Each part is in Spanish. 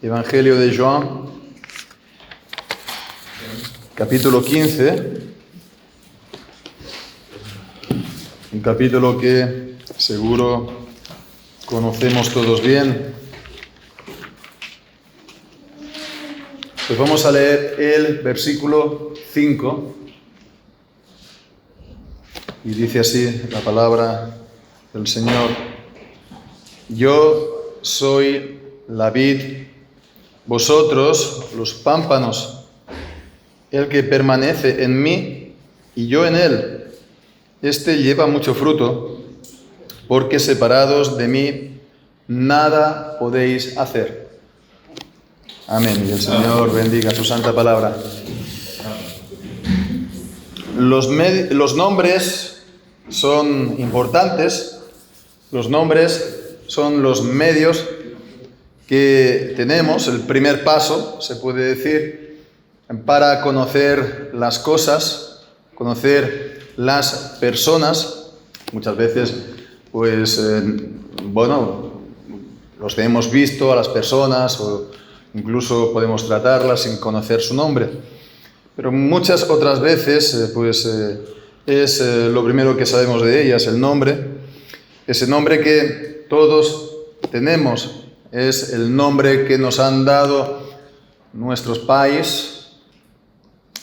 Evangelio de Juan, capítulo 15, un capítulo que seguro conocemos todos bien. Pues vamos a leer el versículo 5 y dice así la palabra del Señor: Yo soy la vid, vosotros los pámpanos. El que permanece en mí y yo en él, éste lleva mucho fruto, porque separados de mí nada podéis hacer. Amén. Y el Señor bendiga su santa palabra. Los nombres son importantes. Los nombres son los medios que tenemos, el primer paso, se puede decir, para conocer las cosas, conocer las personas. Muchas veces, los hemos visto a las personas o incluso podemos tratarlas sin conocer su nombre. Pero muchas otras veces, es lo primero que sabemos de ellas, el nombre. Ese nombre que todos tenemos. Es el nombre que nos han dado nuestros pais.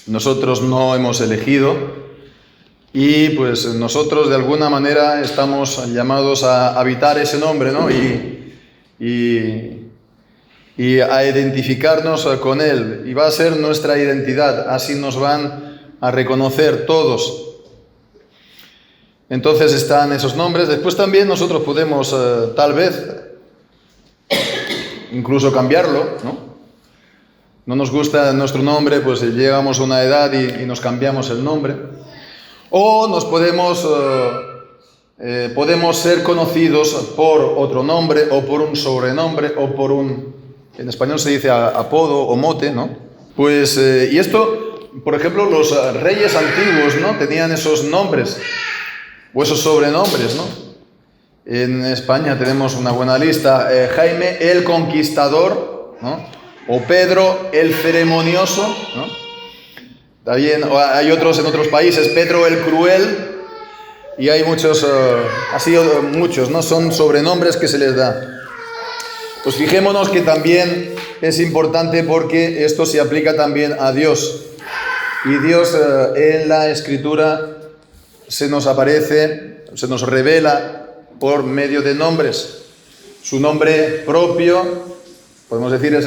Nosotros no hemos elegido y pues nosotros de alguna manera estamos llamados a habitar ese nombre, ¿no? Y a identificarnos con él, y va a ser nuestra identidad. Así nos van a reconocer todos. Entonces están esos nombres. Después también nosotros podemos tal vez incluso cambiarlo, ¿no? No nos gusta nuestro nombre, pues llegamos a una edad y nos cambiamos el nombre. O nos podemos ser conocidos por otro nombre, o por un sobrenombre, o por en español se dice apodo o mote, ¿no? Y esto, por ejemplo, los reyes antiguos, ¿no? Tenían esos nombres, o esos sobrenombres, ¿no? En España tenemos una buena lista: Jaime el Conquistador, ¿no? O Pedro el Ceremonioso, ¿no? También hay otros en otros países: Pedro el Cruel, y hay muchos, muchos, ¿no? Son sobrenombres que se les da. Pues fijémonos que también es importante, porque esto se aplica también a Dios. Y Dios en la Escritura se nos aparece, se nos revela por medio de nombres. Su nombre propio, podemos decir, es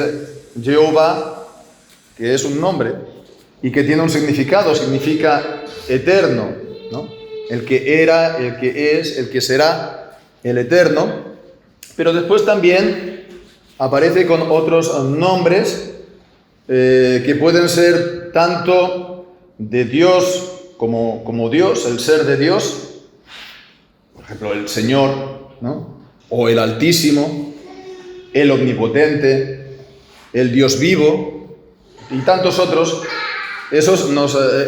Jehová, que es un nombre y que tiene un significado. Significa eterno, ¿no? El que era, el que es, el que será, el eterno. Pero después también aparece con otros nombres que pueden ser tanto de Dios como Dios, el ser de Dios. Por ejemplo, el Señor, ¿no? O el Altísimo, el Omnipotente, el Dios vivo y tantos otros. Esos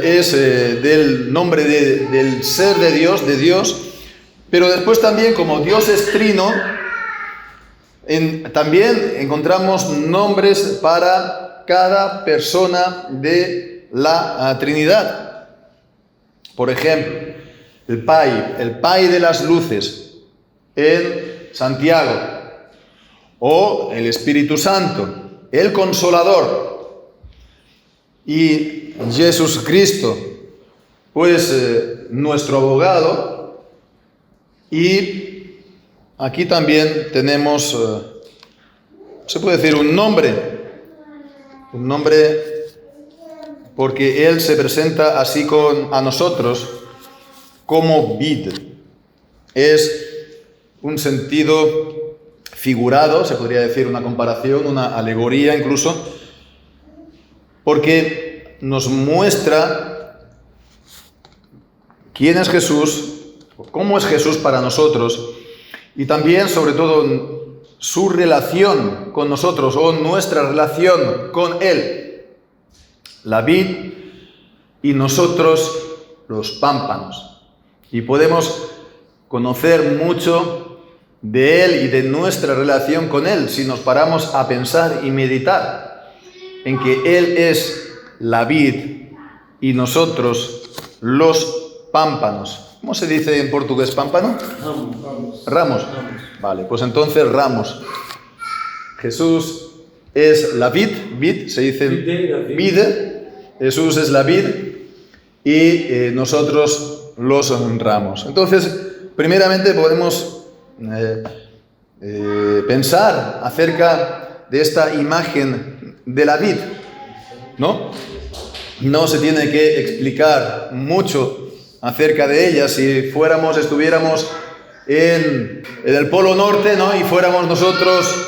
es del nombre del ser de Dios. Pero después también, como Dios es trino, también encontramos nombres para cada persona de la Trinidad. Por ejemplo, el Pai de las luces en Santiago, o el Espíritu Santo, el Consolador, y Jesucristo, nuestro abogado. Y aquí también tenemos, se puede decir, un nombre porque Él se presenta así a nosotros como vid. Es un sentido figurado, se podría decir, una comparación, una alegoría incluso, porque nos muestra quién es Jesús, cómo es Jesús para nosotros, y también, sobre todo, su relación con nosotros, o nuestra relación con Él, la vid, y nosotros los pámpanos. Y podemos conocer mucho de Él y de nuestra relación con Él si nos paramos a pensar y meditar en que Él es la vid y nosotros los pámpanos. ¿Cómo se dice en portugués pámpano? Ramos. Vale, pues entonces ramos. Jesús es la vid se dice vid. Jesús es la vid y nosotros los ramos. Entonces, primeramente podemos pensar acerca de esta imagen de la vid, ¿no? No se tiene que explicar mucho acerca de ella. Si estuviéramos en el Polo Norte, ¿no? Y fuéramos nosotros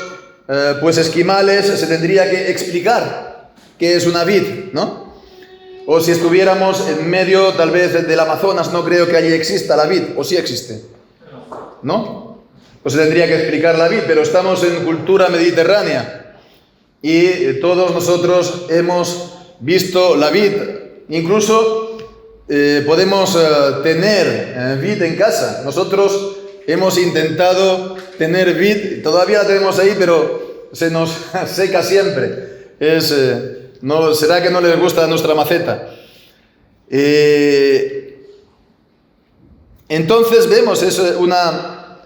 pues esquimales, se tendría que explicar qué es una vid, ¿no? O si estuviéramos en medio tal vez del Amazonas, no creo que allí exista la vid, o sí existe, ¿no? Pues se tendría que explicar la vid, pero estamos en cultura mediterránea y todos nosotros hemos visto la vid. Incluso podemos tener vid en casa. Nosotros hemos intentado tener vid, todavía la tenemos ahí, pero se nos seca siempre. No, ¿será que no les gusta nuestra maceta? Entonces vemos, es una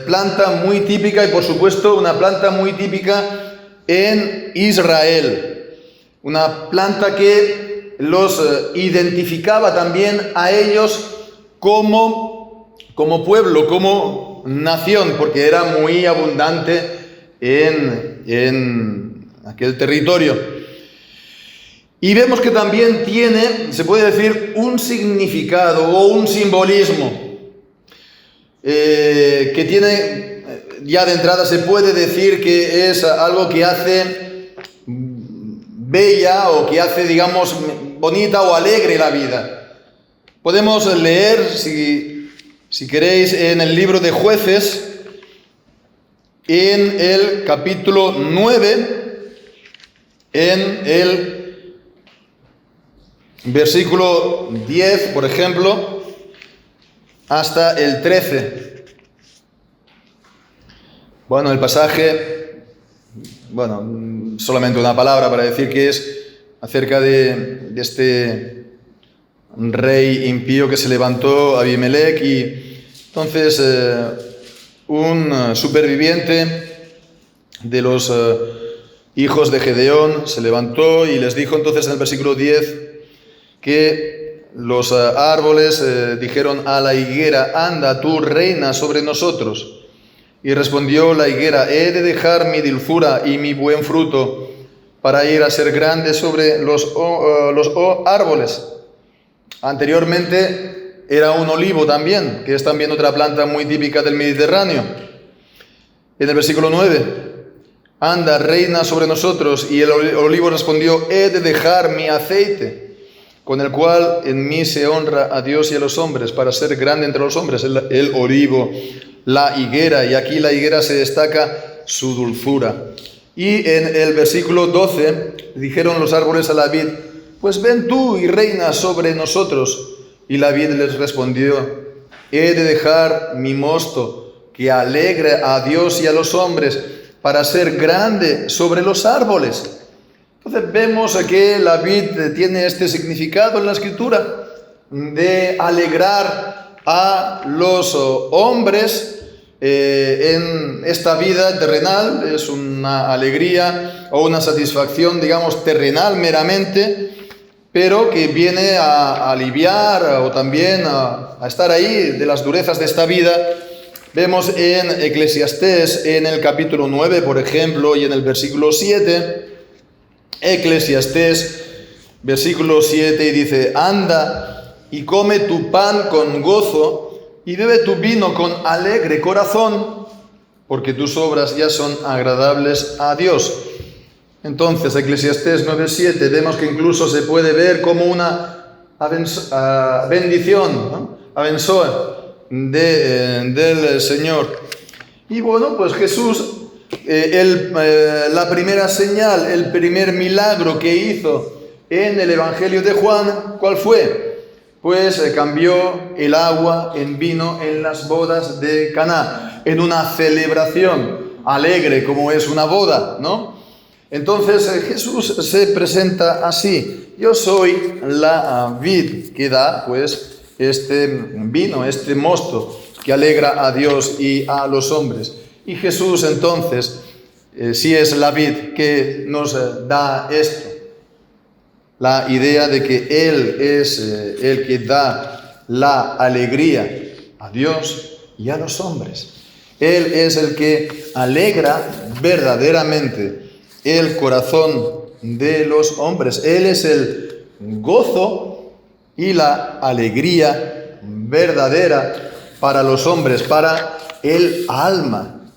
planta muy típica y por supuesto una planta muy típica en Israel. Una planta que los identificaba también a ellos como pueblo, como nación, porque era muy abundante en aquel territorio. Y vemos que también tiene, se puede decir, un significado o un simbolismo que tiene, ya de entrada se puede decir que es algo que hace bella o que hace, digamos, bonita o alegre la vida. Podemos leer, si queréis, en el libro de Jueces, en el capítulo 9, en el versículo 10, por ejemplo, hasta el 13. Bueno, el pasaje, solamente una palabra para decir que es acerca de este rey impío que se levantó, Abimelech, y entonces un superviviente de los hijos de Gedeón se levantó y les dijo entonces en el versículo 10 que los árboles dijeron a la higuera: anda, tú reina sobre nosotros. Y respondió la higuera: he de dejar mi dulzura y mi buen fruto para ir a ser grande sobre los árboles. Anteriormente era un olivo también, que es también otra planta muy típica del Mediterráneo. En el versículo 9: anda, reina sobre nosotros. Y el olivo respondió: he de dejar mi aceite, con el cual en mí se honra a Dios y a los hombres, para ser grande entre los hombres. El olivo, la higuera, y aquí la higuera se destaca su dulzura. Y en el versículo 12 dijeron los árboles a la vid: pues ven tú y reina sobre nosotros. Y la vid les respondió: he de dejar mi mosto, que alegre a Dios y a los hombres, para ser grande sobre los árboles. Entonces vemos que la vid tiene este significado en la Escritura, de alegrar a los hombres en esta vida terrenal. Es una alegría o una satisfacción, digamos, terrenal meramente, pero que viene a aliviar o también a estar ahí de las durezas de esta vida. Vemos en Eclesiastés, en el capítulo 9, por ejemplo, y en el versículo 7, Eclesiastés, versículo 7, y dice: anda y come tu pan con gozo y bebe tu vino con alegre corazón, porque tus obras ya son agradables a Dios. Entonces, Eclesiastés 9:7, vemos que incluso se puede ver como una bendición, ¿no? Abenzoe del Señor. Y bueno, pues Jesús, la primera señal, el primer milagro que hizo en el Evangelio de Juan, ¿cuál fue? pues cambió el agua en vino en las bodas de Caná, en una celebración alegre como es una boda, ¿no? Entonces Jesús se presenta así: yo soy la vid que da pues este vino, este mosto que alegra a Dios y a los hombres. Y Jesús entonces sí es la vid que nos da esto, la idea de que Él es el que da la alegría a Dios y a los hombres. Él es el que alegra verdaderamente el corazón de los hombres. Él es el gozo y la alegría verdadera para los hombres, para el alma.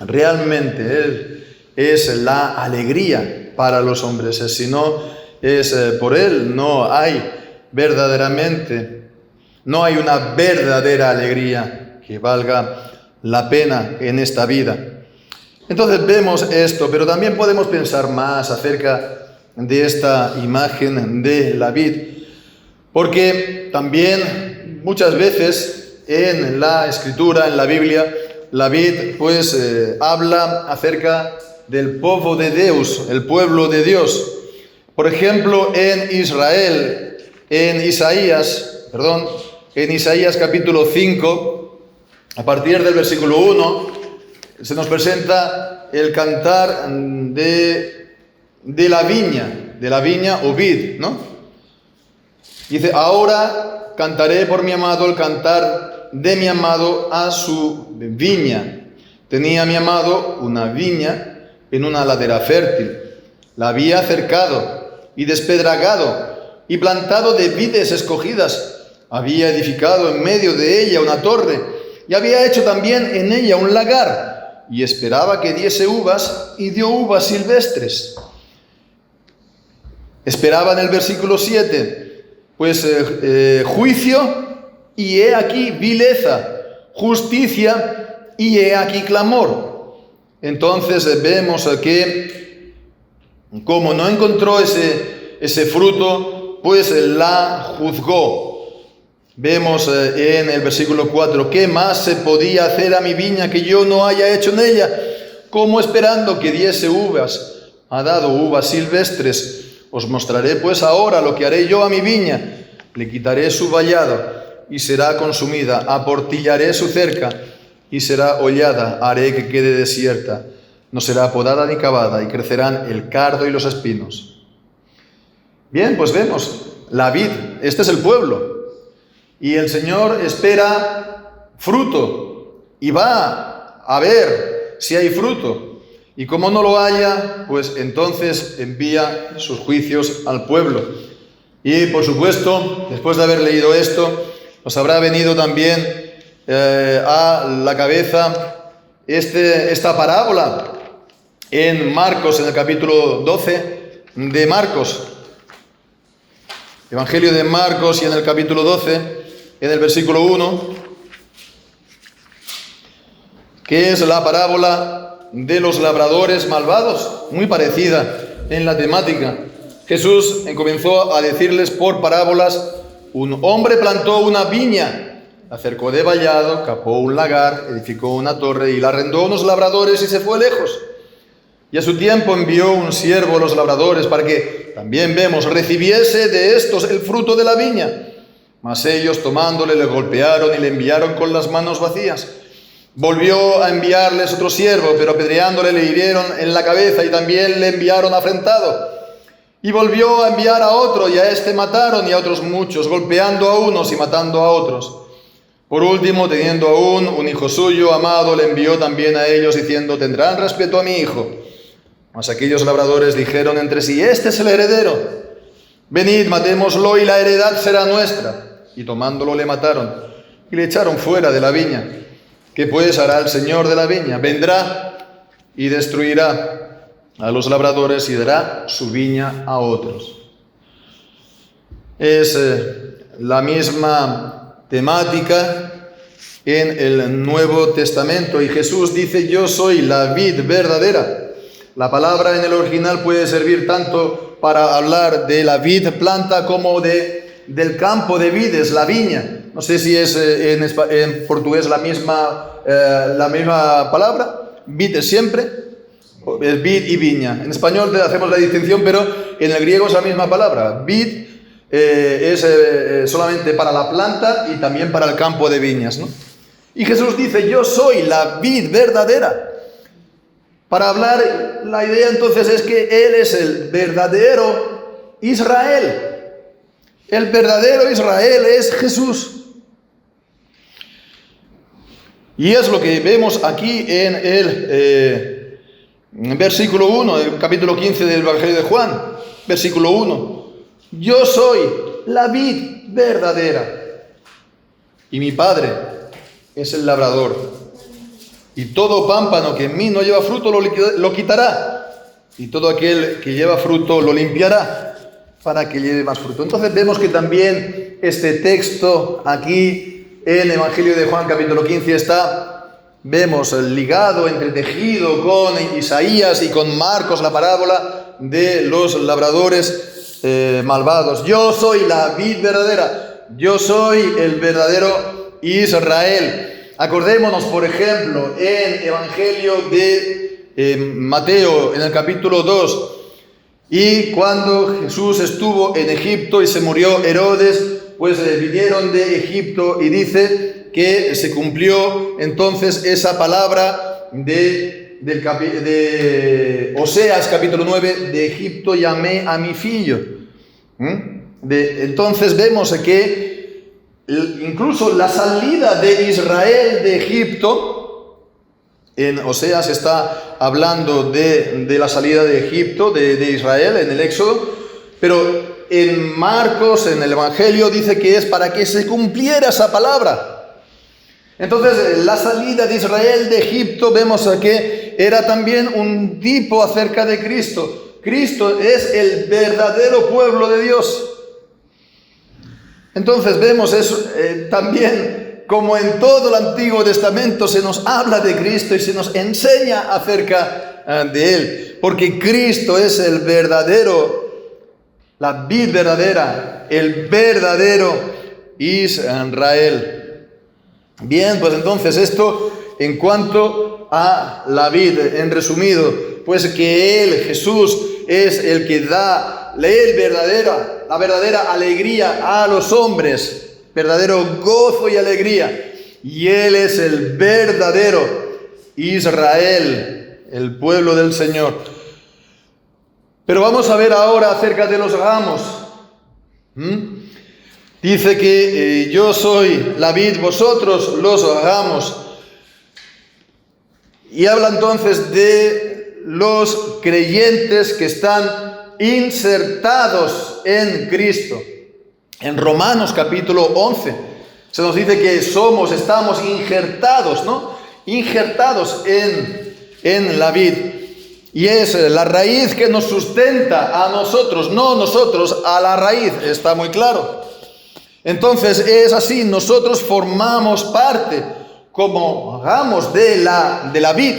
Realmente Él es la alegría para los hombres. Si no es por Él, no hay una verdadera alegría que valga la pena en esta vida. Entonces vemos esto, pero también podemos pensar más acerca de esta imagen de la vid, porque también muchas veces en la Escritura, en la Biblia, la vid pues habla acerca del povo de Deus, el pueblo de Dios. Por ejemplo, en Isaías capítulo 5, a partir del versículo 1, se nos presenta el cantar de la viña o vid, ¿no? Dice: ahora cantaré por mi amado el cantar de mi amado a su viña. Tenía mi amado una viña en una ladera fértil. La había cercado y despedragado y plantado de vides escogidas. Había edificado en medio de ella una torre y había hecho también en ella un lagar. Y esperaba que diese uvas, y dio uvas silvestres. Esperaba en el versículo 7, pues juicio, y he aquí vileza, justicia, y he aquí clamor. Entonces vemos que, como no encontró ese fruto, pues la juzgó. Vemos en el versículo 4, ¿qué más se podía hacer a mi viña que yo no haya hecho en ella? Como esperando que diese uvas, ha dado uvas silvestres. Os mostraré pues ahora lo que haré yo a mi viña. Le quitaré su vallado y será consumida, aportillaré su cerca y será hollada, haré que quede desierta. No será podada ni cavada, y crecerán el cardo y los espinos. Bien, pues vemos la vid, este es el pueblo. Y el Señor espera fruto y va a ver si hay fruto. Y como no lo haya, pues entonces envía sus juicios al pueblo. Y por supuesto, después de haber leído esto, os habrá venido también a la cabeza esta parábola en Marcos, en el capítulo 12 de Marcos. Evangelio de Marcos, y en el capítulo 12... en el versículo 1, que es la parábola de los labradores malvados, muy parecida en la temática. Jesús comenzó a decirles por parábolas: un hombre plantó una viña, la cercó de vallado, capó un lagar, edificó una torre y la arrendó a unos labradores y se fue lejos. Y a su tiempo envió un siervo a los labradores para que, también vemos, recibiese de estos el fruto de la viña. Mas ellos, tomándole, le golpearon y le enviaron con las manos vacías. Volvió a enviarles otro siervo, pero apedreándole le hirieron en la cabeza y también le enviaron afrentado. Y volvió a enviar a otro, y a este mataron, y a otros muchos, golpeando a unos y matando a otros. Por último, teniendo aún un hijo suyo amado, le envió también a ellos, diciendo: tendrán respeto a mi hijo. Mas aquellos labradores dijeron entre sí: este es el heredero. Venid, matémoslo, y la heredad será nuestra. Y tomándolo le mataron, y le echaron fuera de la viña. ¿Qué pues hará el Señor de la viña? Vendrá y destruirá a los labradores y dará su viña a otros. Es la misma temática en el Nuevo Testamento. Y Jesús dice: yo soy la vid verdadera. La palabra en el original puede servir tanto para hablar de la vid planta como de del campo de vides, la viña. No sé si es en portugués la misma palabra. Vid es siempre, es vid y viña. En español hacemos la distinción, pero en el griego es la misma palabra. Vid es solamente para la planta y también para el campo de viñas, ¿no? Y Jesús dice, yo soy la vid verdadera. Para hablar, la idea entonces es que Él es el verdadero Israel. El verdadero Israel es Jesús. Y es lo que vemos aquí en el versículo 1, del capítulo 15 del Evangelio de Juan. Versículo 1. Yo soy la vid verdadera. Y mi Padre es el labrador. Y todo pámpano que en mí no lleva fruto lo quitará. Y todo aquel que lleva fruto lo limpiará para que lleve más fruto. Entonces vemos que también este texto aquí en el Evangelio de Juan capítulo 15 vemos ligado, entretejido con Isaías y con Marcos, la parábola de los labradores malvados. Yo soy la vid verdadera. Yo soy el verdadero Israel. Acordémonos, por ejemplo, en Evangelio de Mateo, en el capítulo 2, y cuando Jesús estuvo en Egipto y se murió Herodes, pues vinieron de Egipto y dice que se cumplió entonces esa palabra de Oseas capítulo 9, de Egipto llamé a mi fillo. Entonces vemos que incluso la salida de Israel de Egipto, en Oseas está hablando de la salida de Egipto, de Israel, en el Éxodo, pero en Marcos, en el Evangelio, dice que es para que se cumpliera esa palabra. Entonces, la salida de Israel de Egipto, vemos que era también un tipo acerca de Cristo. Cristo es el verdadero pueblo de Dios. Entonces vemos eso también como en todo el Antiguo Testamento se nos habla de Cristo y se nos enseña acerca de Él. Porque Cristo es el verdadero, la vid verdadera, el verdadero Israel. Bien, pues entonces esto en cuanto a la vid, en resumido, pues que Él, Jesús, es el que da la verdadera alegría a los hombres, verdadero gozo y alegría. Y Él es el verdadero Israel, el pueblo del Señor. Pero vamos a ver ahora acerca de los ramos. Dice que yo soy la vid, vosotros los ramos. Y habla entonces de los creyentes que están insertados en Cristo. En Romanos capítulo 11 se nos dice que estamos injertados, ¿no? Injertados en la vid. Y es la raíz que nos sustenta a nosotros, no nosotros a la raíz, está muy claro. Entonces es así, nosotros formamos parte como ramos de la vid.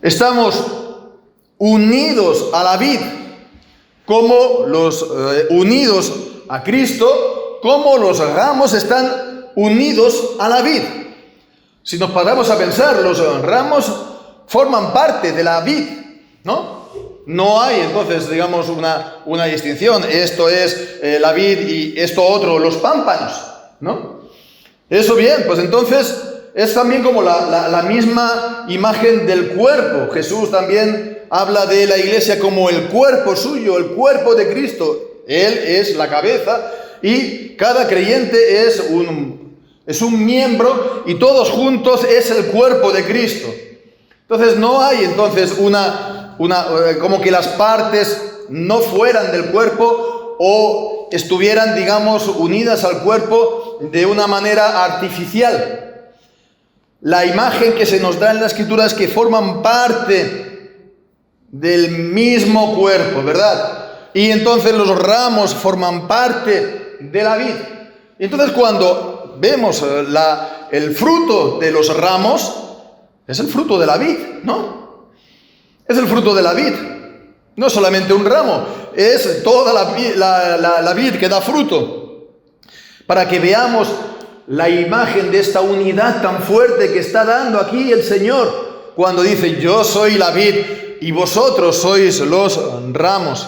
Estamos unidos a la vid, como los unidos a Cristo, como los ramos están unidos a la vid. Si nos paramos a pensar, los ramos forman parte de la vid, ¿no? No hay entonces, digamos, una distinción. Esto es la vid y esto otro, los pámpanos, ¿no? Eso bien, pues entonces es también como la misma imagen del cuerpo. Jesús también habla de la iglesia como el cuerpo suyo, el cuerpo de Cristo. Él es la cabeza y cada creyente es un miembro y todos juntos es el cuerpo de Cristo. Entonces no hay entonces como que las partes no fueran del cuerpo o estuvieran, digamos, unidas al cuerpo de una manera artificial. La imagen que se nos da en la Escritura es que forman parte del mismo cuerpo, ¿verdad? Y entonces los ramos forman parte de la vid. Y entonces cuando vemos el fruto de los ramos, es el fruto de la vid, ¿no? Es el fruto de la vid. No solamente un ramo. es toda la vid que da fruto. Para que veamos la imagen de esta unidad tan fuerte que está dando aquí el Señor cuando dice: yo soy la vid y vosotros sois los ramos.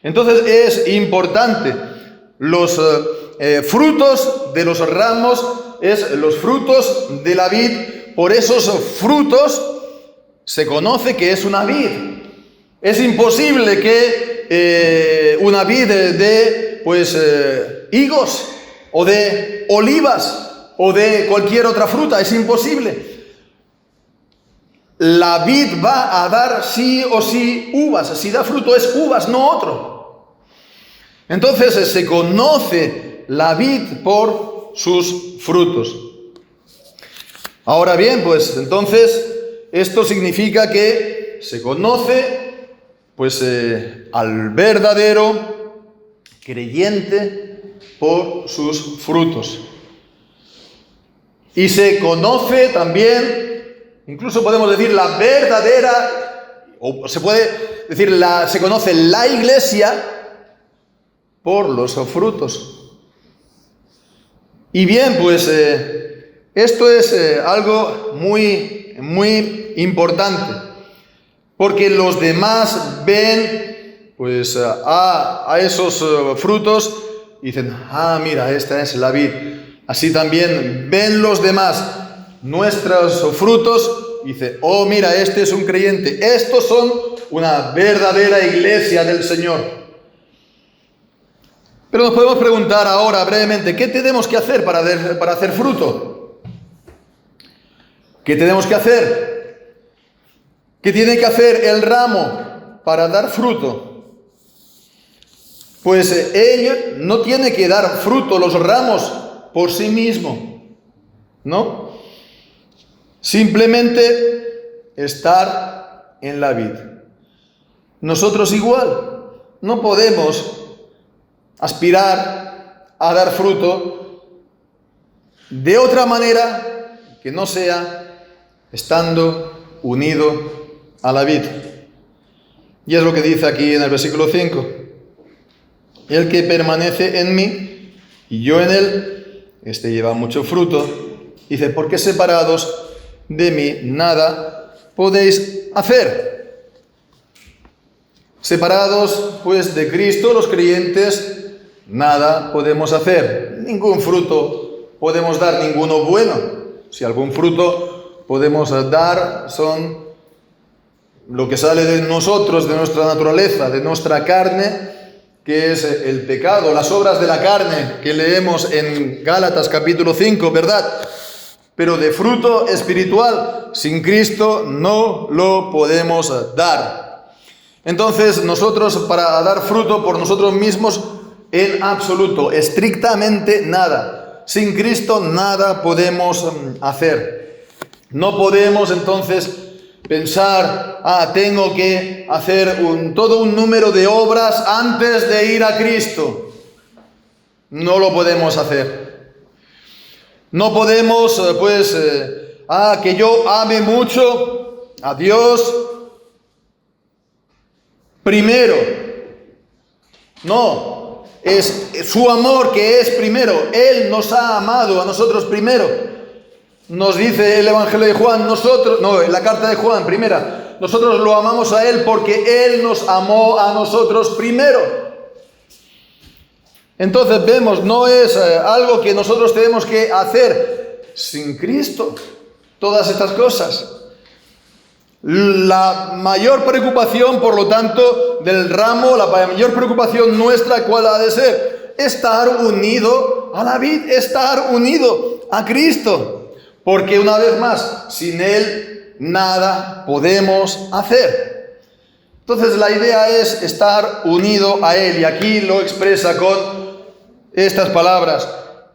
Entonces es importante, los frutos de los ramos es los frutos de la vid. Por esos frutos se conoce que es una vid. Es imposible que una vid dé higos o de olivas o de cualquier otra fruta. Es imposible. La vid va a dar sí o sí uvas. Si da fruto es uvas, no otro. Entonces se conoce la vid por sus frutos. Ahora bien, pues entonces esto significa que se conoce al verdadero creyente por sus frutos. Y se conoce también, incluso podemos decir la verdadera, o se puede decir se conoce la iglesia por los frutos. Y bien, esto es algo muy, muy importante, porque los demás ven a esos frutos y dicen: mira, esta es la vid. Así también ven los demás nuestros frutos y dicen: oh, mira, este es un creyente. Estos son una verdadera iglesia del Señor. Pero nos podemos preguntar ahora brevemente: ¿qué tenemos que hacer para hacer fruto? ¿Qué tenemos que hacer? ¿Qué tiene que hacer el ramo para dar fruto? Él no tiene que dar fruto, los ramos, por sí mismo, ¿no? Simplemente estar en la vid. Nosotros igual, no podemos aspirar a dar fruto de otra manera que no sea estando unido a la vid. Y es lo que dice aquí en el versículo 5. El que permanece en mí y yo en él, este lleva mucho fruto. Dice: porque separados de mí nada podéis hacer. Separados de Cristo, los creyentes, nada podemos hacer. Ningún fruto podemos dar, ninguno bueno. Si algún fruto podemos dar, son lo que sale de nosotros, de nuestra naturaleza, de nuestra carne, que es el pecado, las obras de la carne que leemos en Gálatas capítulo 5, ¿verdad? Pero de fruto espiritual, sin Cristo no lo podemos dar. Entonces nosotros, para dar fruto por nosotros mismos, en absoluto, estrictamente nada. Sin Cristo nada podemos hacer. No podemos entonces pensar: tengo que hacer todo un número de obras antes de ir a Cristo. No lo podemos hacer. No podemos, que yo ame mucho a Dios primero. No, es su amor que es primero. Él nos ha amado a nosotros primero. Nos dice el Evangelio de Juan, en la carta de Juan, primera, nosotros lo amamos a Él porque Él nos amó a nosotros primero. Entonces vemos, no es algo que nosotros tenemos que hacer sin Cristo, todas estas cosas. La mayor preocupación, por lo tanto, del ramo, la mayor preocupación nuestra, ¿cuál ha de ser? Estar unido a la vid, estar unido a Cristo. Porque una vez más, sin Él nada podemos hacer. Entonces la idea es estar unido a Él. Y aquí lo expresa con estas palabras: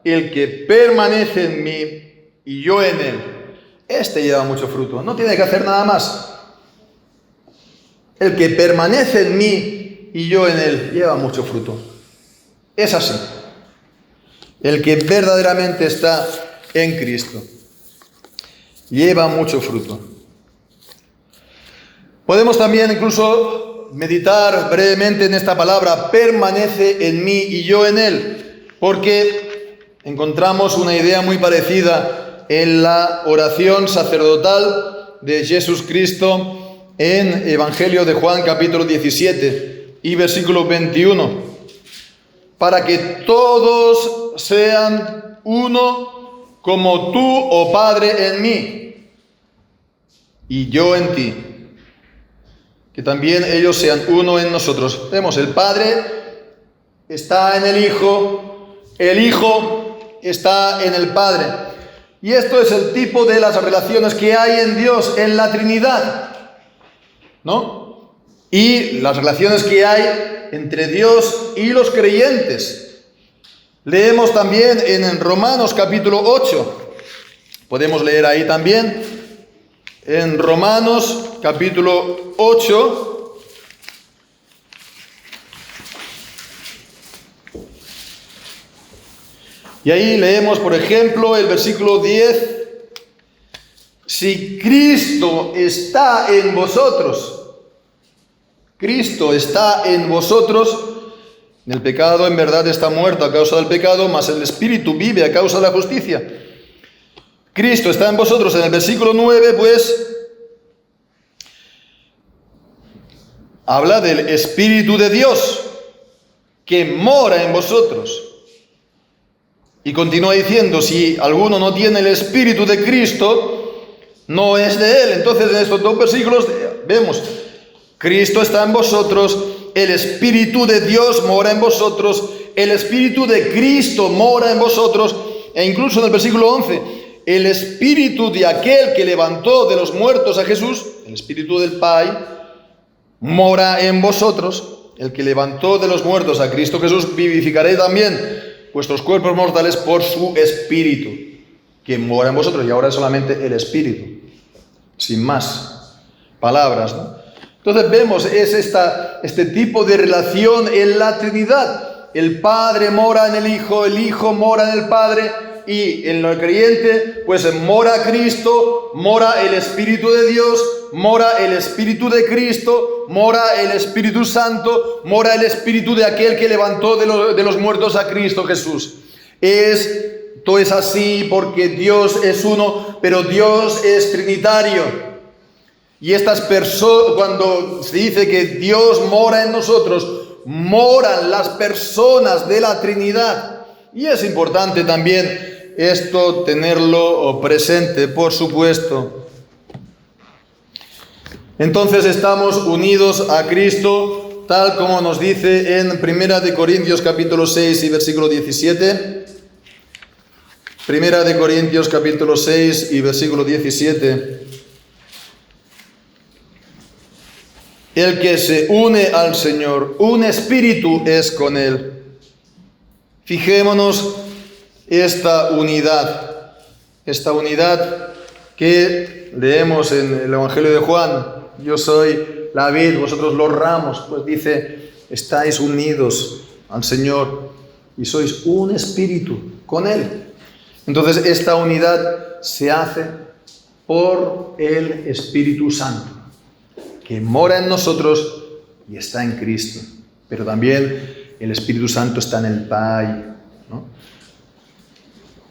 el que permanece en mí y yo en Él, este lleva mucho fruto. No tiene que hacer nada más. El que permanece en mí y yo en Él lleva mucho fruto. Es así. El que verdaderamente está en Cristo lleva mucho fruto. Podemos también incluso meditar brevemente en esta palabra, permanece en mí y yo en él, porque encontramos una idea muy parecida en la oración sacerdotal de Jesucristo en Evangelio de Juan capítulo 17 y versículo 21, para que todos sean uno como tú, oh Padre, en mí y yo en ti, que también ellos sean uno en nosotros. Vemos, el Padre está en el Hijo está en el Padre. Y esto es el tipo de las relaciones que hay en Dios, en la Trinidad, ¿no? Y las relaciones que hay entre Dios y los creyentes. Leemos también en Romanos capítulo 8. Podemos leer ahí también. En Romanos capítulo 8, y ahí leemos, por ejemplo, el versículo 10, si Cristo está en vosotros, el pecado en verdad está muerto a causa del pecado, mas el Espíritu vive a causa de la justicia. Cristo está en vosotros, en el versículo 9, pues, habla del Espíritu de Dios que mora en vosotros. Y continúa diciendo, si alguno no tiene el Espíritu de Cristo, no es de él. Entonces, en estos dos versículos vemos, Cristo está en vosotros, el Espíritu de Dios mora en vosotros, el Espíritu de Cristo mora en vosotros, e incluso en el versículo 11, el Espíritu de aquel que levantó de los muertos a Jesús, el Espíritu del Padre, mora en vosotros. El que levantó de los muertos a Cristo Jesús, vivificaré también vuestros cuerpos mortales por su Espíritu, que mora en vosotros. Y ahora es solamente el Espíritu, sin más palabras, ¿no? Entonces vemos, es este tipo de relación en la Trinidad. El Padre mora en el Hijo mora en el Padre, y en el creyente pues mora Cristo, mora el Espíritu de Dios, mora el Espíritu de Cristo, mora el Espíritu Santo, mora el Espíritu de aquel que levantó de los muertos a Cristo Jesús. Esto es así porque Dios es uno, pero Dios es trinitario. Y estas personas, cuando se dice que Dios mora en nosotros, moran las personas de la Trinidad. Y es importante también esto tenerlo presente, por supuesto. Entonces estamos unidos a Cristo, tal como nos dice en 1 de Corintios capítulo 6 y versículo 17. 1 de Corintios capítulo 6 y versículo 17. El que se une al Señor, un espíritu es con Él. Fijémonos esta unidad que leemos en el Evangelio de Juan. Yo soy la vid, vosotros los ramos. Pues dice, estáis unidos al Señor y sois un espíritu con Él. Entonces esta unidad se hace por el Espíritu Santo, que mora en nosotros y está en Cristo. Pero también el Espíritu Santo está en el Padre, ¿no?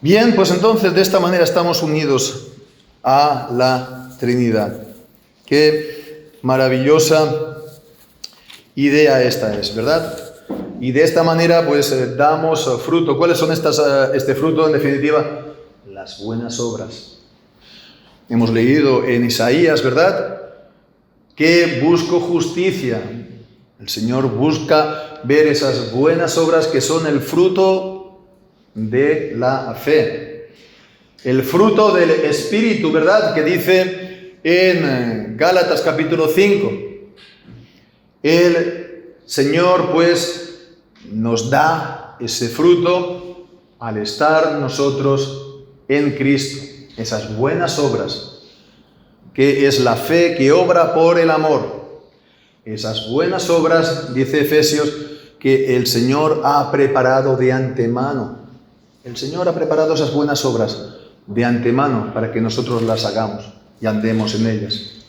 Bien, pues entonces de esta manera estamos unidos a la Trinidad. Qué maravillosa idea esta es, ¿verdad? Y de esta manera pues damos fruto. ¿Cuáles son este fruto en definitiva? Las buenas obras. Hemos leído en Isaías, ¿verdad?, que busco justicia. El Señor busca ver esas buenas obras que son el fruto de la fe. El fruto del Espíritu, ¿verdad?, que dice en Gálatas capítulo 5. El Señor pues nos da ese fruto al estar nosotros en Cristo. Esas buenas obras, que es la fe que obra por el amor. Esas buenas obras, dice Efesios, que el Señor ha preparado de antemano. El Señor ha preparado esas buenas obras de antemano para que nosotros las hagamos y andemos en ellas.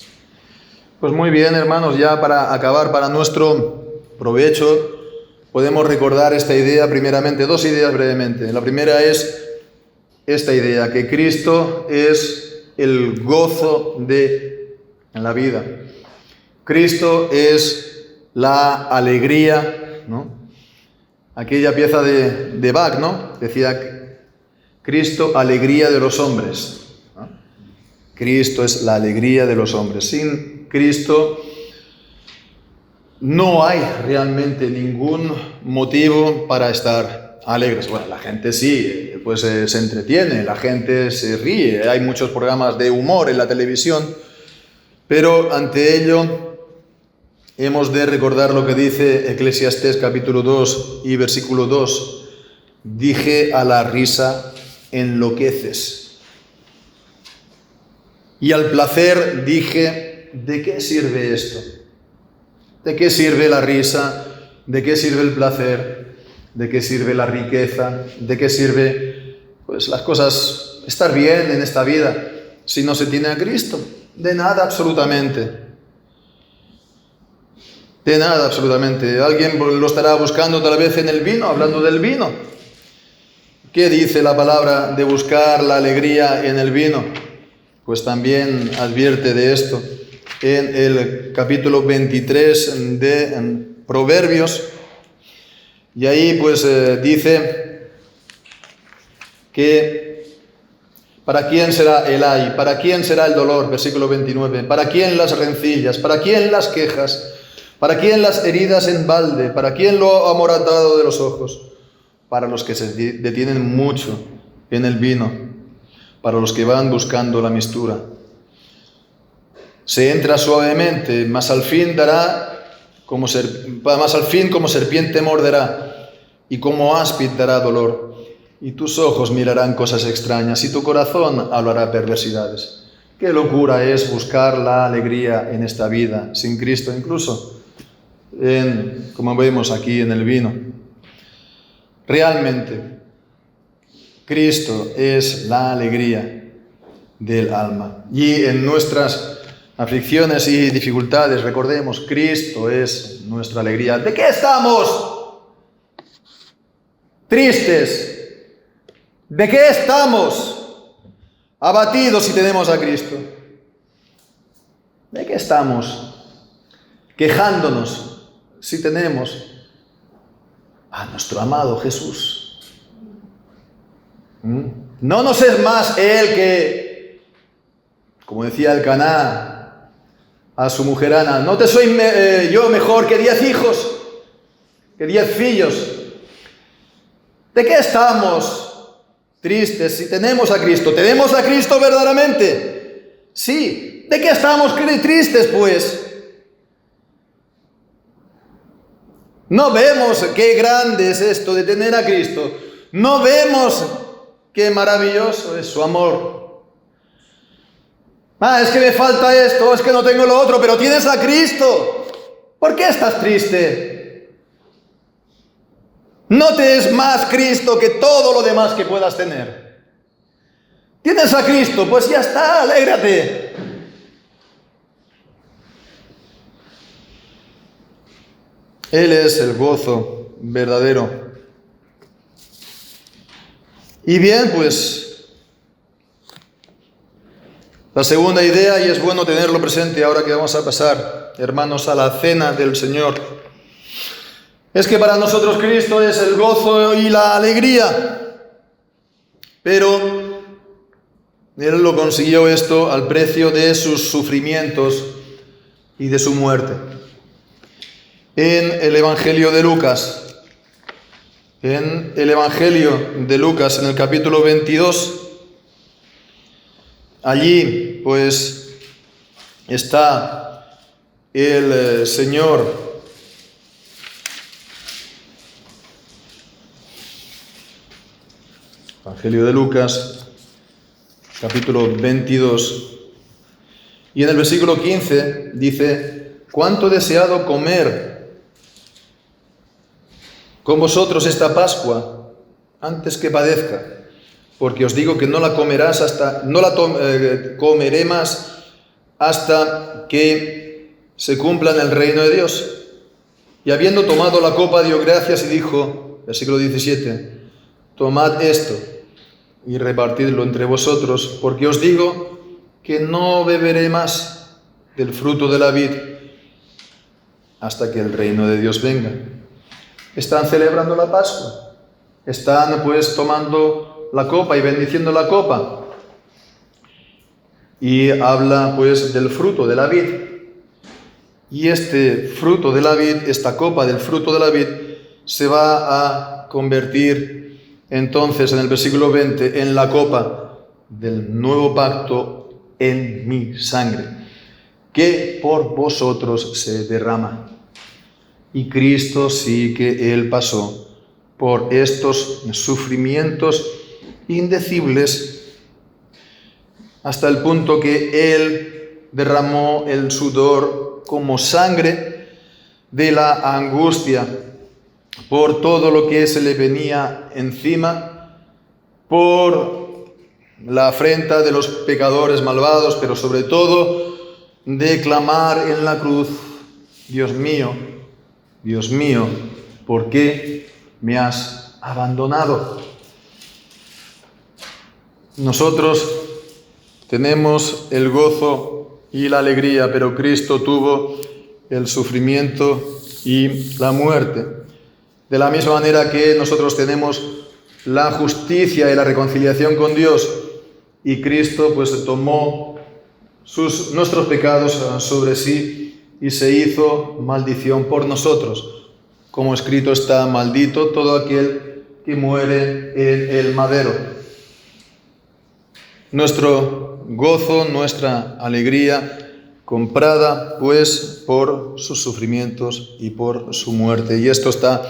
Pues muy bien, hermanos, ya para acabar, para nuestro provecho, podemos recordar esta idea primeramente, dos ideas brevemente. La primera es esta idea, que Cristo es el gozo de la vida. Cristo es la alegría, ¿no? Aquella pieza de Bach, ¿no? Decía, Cristo, alegría de los hombres, ¿no? Cristo es la alegría de los hombres. Sin Cristo no hay realmente ningún motivo para estar alegres. Bueno, la gente sí, pues se entretiene, la gente se ríe, hay muchos programas de humor en la televisión, pero ante ello hemos de recordar lo que dice Eclesiastés capítulo 2 y versículo 2. Dije a la risa, enloqueces. Y al placer dije, ¿de qué sirve esto? ¿De qué sirve la risa? ¿De qué sirve el placer? ¿De qué sirve la riqueza? ¿De qué sirve, pues, las cosas, estar bien en esta vida si no se tiene a Cristo? De nada absolutamente. De nada absolutamente. Alguien lo estará buscando tal vez en el vino, hablando del vino. ¿Qué dice la palabra de buscar la alegría en el vino? Pues también advierte de esto en el capítulo 23 de Proverbios. Y ahí pues dice que ¿para quién será el ay? ¿Para quién será el dolor? Versículo 29. ¿Para quién las rencillas? ¿Para quién las quejas? ¿Para quién las heridas en balde? ¿Para quién lo amoratado de los ojos? Para los que se detienen mucho en el vino, para los que van buscando la mistura. Se entra suavemente, mas al fin como serpiente morderá, y como áspid dará dolor. Y tus ojos mirarán cosas extrañas, y tu corazón hablará perversidades. Qué locura es buscar la alegría en esta vida, sin Cristo, incluso como vemos aquí en el vino. Realmente, Cristo es la alegría del alma. Y en nuestras aflicciones y dificultades, recordemos, Cristo es nuestra alegría. ¿De qué estamos tristes? ¿De qué estamos abatidos si tenemos a Cristo? ¿De qué estamos quejándonos si tenemos a nuestro amado Jesús? No nos es más Él que, como decía el Caná a su mujer Ana, no te soy yo mejor que 10 hijos, que 10 fillos. ¿De qué estamos tristes si tenemos a Cristo? ¿Tenemos a Cristo verdaderamente? Sí. ¿De qué estamos tristes, pues? No vemos qué grande es esto de tener a Cristo. No vemos qué maravilloso es su amor. Es que me falta esto, es que no tengo lo otro, pero tienes a Cristo. ¿Por qué estás triste? No te es más Cristo que todo lo demás que puedas tener. Tienes a Cristo, pues ya está, alégrate. Él es el gozo verdadero. Y bien, pues la segunda idea, y es bueno tenerlo presente ahora que vamos a pasar, hermanos, a la cena del Señor, es que para nosotros Cristo es el gozo y la alegría, pero Él lo consiguió esto al precio de sus sufrimientos y de su muerte. En el Evangelio de Lucas, en el capítulo 22, allí pues está el Señor Evangelio de Lucas, capítulo 22, y en el versículo 15 dice: cuánto he deseado comer con vosotros esta Pascua antes que padezca, porque os digo que no la comeré más hasta que se cumpla en el reino de Dios. Y habiendo tomado la copa, dio gracias y dijo, versículo 17, tomad esto y repartidlo entre vosotros, porque os digo que no beberé más del fruto de la vid hasta que el reino de Dios venga. Están celebrando la Pascua, están pues tomando la copa y bendiciendo la copa. Y habla pues del fruto de la vid. Y este fruto de la vid, esta copa del fruto de la vid, se va a convertir entonces en el versículo 20 en la copa del nuevo pacto en mi sangre, que por vosotros se derrama. Y Cristo sí que Él pasó por estos sufrimientos indecibles hasta el punto que Él derramó el sudor como sangre de la angustia por todo lo que se le venía encima, por la afrenta de los pecadores malvados, pero sobre todo de clamar en la cruz, Dios mío, ¿por qué me has abandonado? Nosotros tenemos el gozo y la alegría, pero Cristo tuvo el sufrimiento y la muerte. De la misma manera que nosotros tenemos la justicia y la reconciliación con Dios, y Cristo pues tomó nuestros pecados sobre sí y se hizo maldición por nosotros. Como escrito está, maldito todo aquel que muere en el madero. Nuestro gozo, nuestra alegría, comprada pues por sus sufrimientos y por su muerte. Y esto está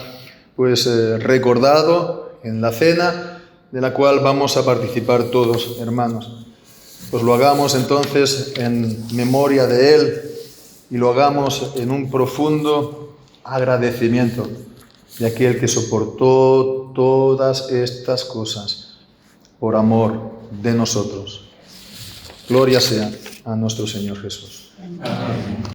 pues recordado en la cena de la cual vamos a participar todos, hermanos. Pues lo hagamos entonces en memoria de Él y lo hagamos en un profundo agradecimiento de aquel que soportó todas estas cosas por amor de nosotros. Gloria sea a nuestro Señor Jesús. Amén.